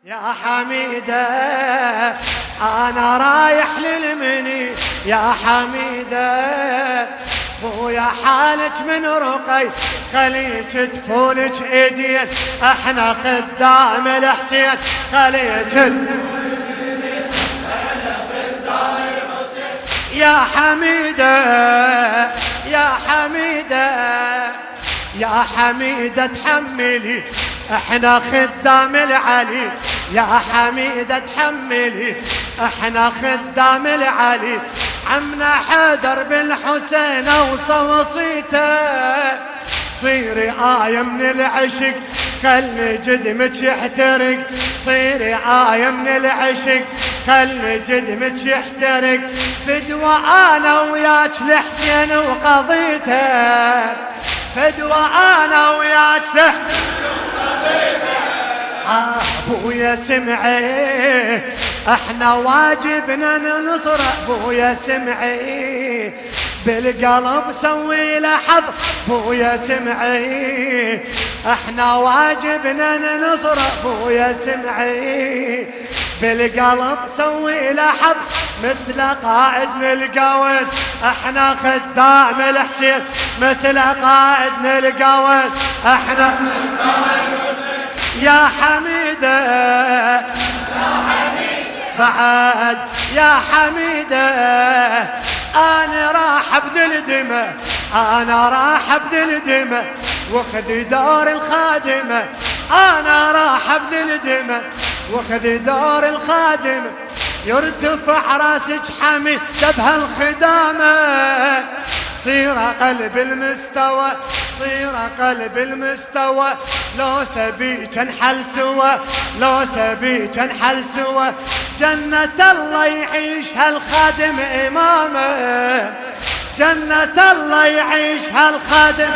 يا حميدة أنا رايح للمني يا حميدة بويا حالك من رقي خليك تفولك ايدين احنا خدام الحسين خليك يا حميدة يا حميدة يا حميدة تحملي احنا خدام العلي يا حميدة تحملي احنا خدام العلي عمنا حيدر بالحسين اوصى وصيته صيري آية من العشق خلي جدمك يحترق صيري آية من العشق خلي جدمك يحترق فدوى انا وياك لحسين وقضيته فدوى انا وياك ابويا سمعي احنا واجبنا ننصر ابويا سمعي بالقلب سوي له حظ ابويا سمعي احنا واجبنا ننصر ابويا سمعي بالقلب سوي له حظ مثل قائدنا القواد احنا خدام الحسين مثل قائدنا القواد احنا يا حميدة بعد يا حميدة أنا راح أبذل دمه أنا راح أبذل دمه وخذ دور الخادمة أنا راح أبذل دمه وخذ دور الخادمة يرتفع راسك حميد بهالخدامة صير قلب المستوى صير قلب المستوى لو سبيك انحل سوا لو سبيك انحل سوا جنة الله يعيش هالخادم إمامه جنة الله يعيش هالخادم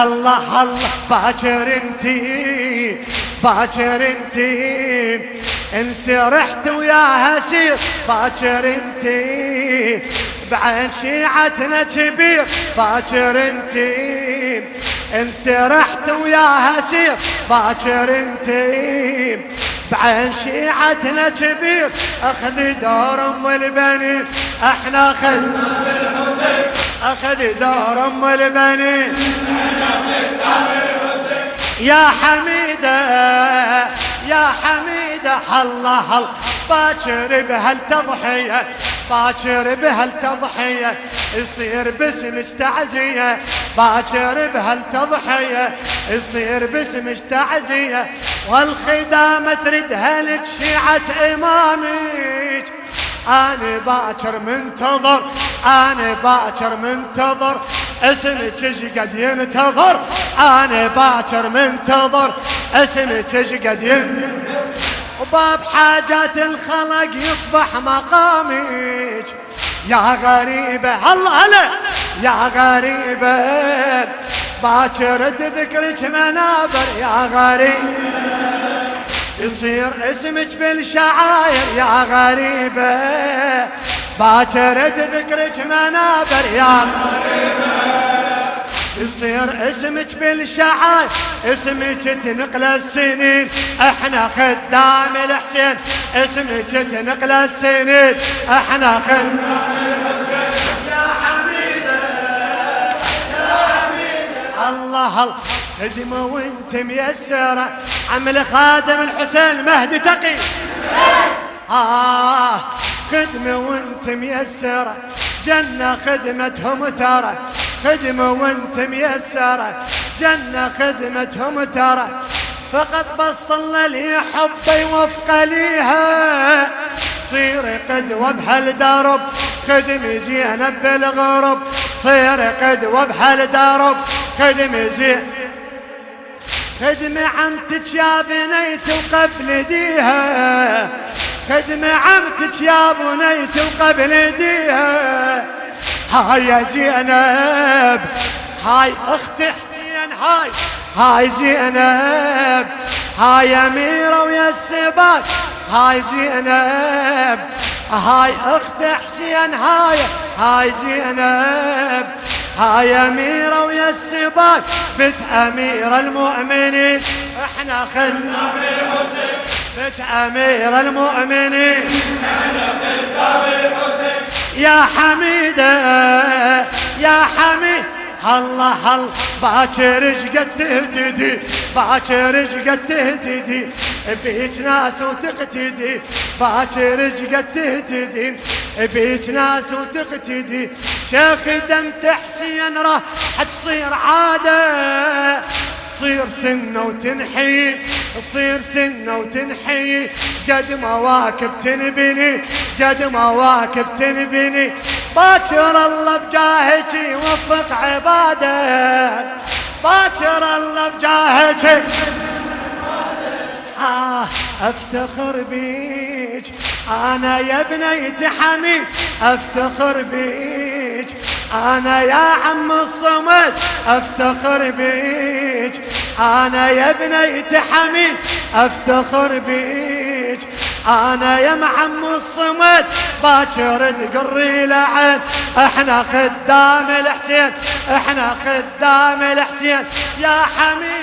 الله الله باكر انتي باكر انتي انسرحت وياها سير باكر انتي بعين شيعتنا كبير باكر انتي انسرحت وياها سير باكر انتي بعين شيعتنا كبير اخذ دور ام البنين احنا اخذ دور ام البنين يا حميدة يا حميدة الله الله باكر بهالتضحية باكر بهالتضحية يصير باسمك تعزية باكر بهالتضحية يصير باسمك تعزية والخدامة تردها لك شيعة إمامك أنا باكر منتظر أنا باكر منتظر اسمك قد ينتظر أنا باكر منتظر اسمك قد ينتظر وباب حاجات الخلق يصبح مقامك يا غريبة الله هلا يا غريبة باكر تذكرك منابر يا غريبة يصير اسمك بالشعاير يا غريبة باكر تذكرك منابر يا غريبة يصير اسمك بالشعاير اسمك تنقل السنين احنا خدام الحسين اسمك تنقل السنين احنا خدام الحسين يا حميدة يا حميدة الله الله خدمة وانت ميسرة عمل خادم الحسين مهدي تقي خدمة وانت ميسرة جنة خدمتهم ترى خدمة وانت ميسرة جنة خدمتهم ترى فقط بصلنا لي حبي وفق ليها صير قدوة بهالدرب خدمي زينب بالغرب صير قدوة بهالدرب خدمي زين خدمة عمتك يا بنيت وقبل ديها خدمة عمتك يا بنيت وقبل ديها هاي يا زينب هاي اخت حسين هاي زينب هاي اميرة ويا السباك هاي زينب هاي اخت حسين هاي زينب هاي اميرة ويا السباك بنت امير المؤمنين احنا خدنا بالحسين بنت أمير المؤمنين أنا خدام الحسين يا حميدة يا حميد الله الله باكر قد تهتدي باكر قد تهتدي بيت ناس وتقتدي باكر قد تهتدي بيت ناس وتقتدي شيخ دمت حسين راح تصير عاده تصير سنة وتنحي تصير سنة وتنحي قد مواكب تنبني قد مواكب تنبني باكر الله بجاهك يوفق عباده باكر الله بجاهك افتخر بيك انا يا بنية حميد افتخر بيك انا يا عم الصمد افتخر بيك انا يا بنية حميد افتخر بيك انا يا معم الصمد باكر تقري لعن احنا خدام الحسين احنا خدام الحسين يا حميد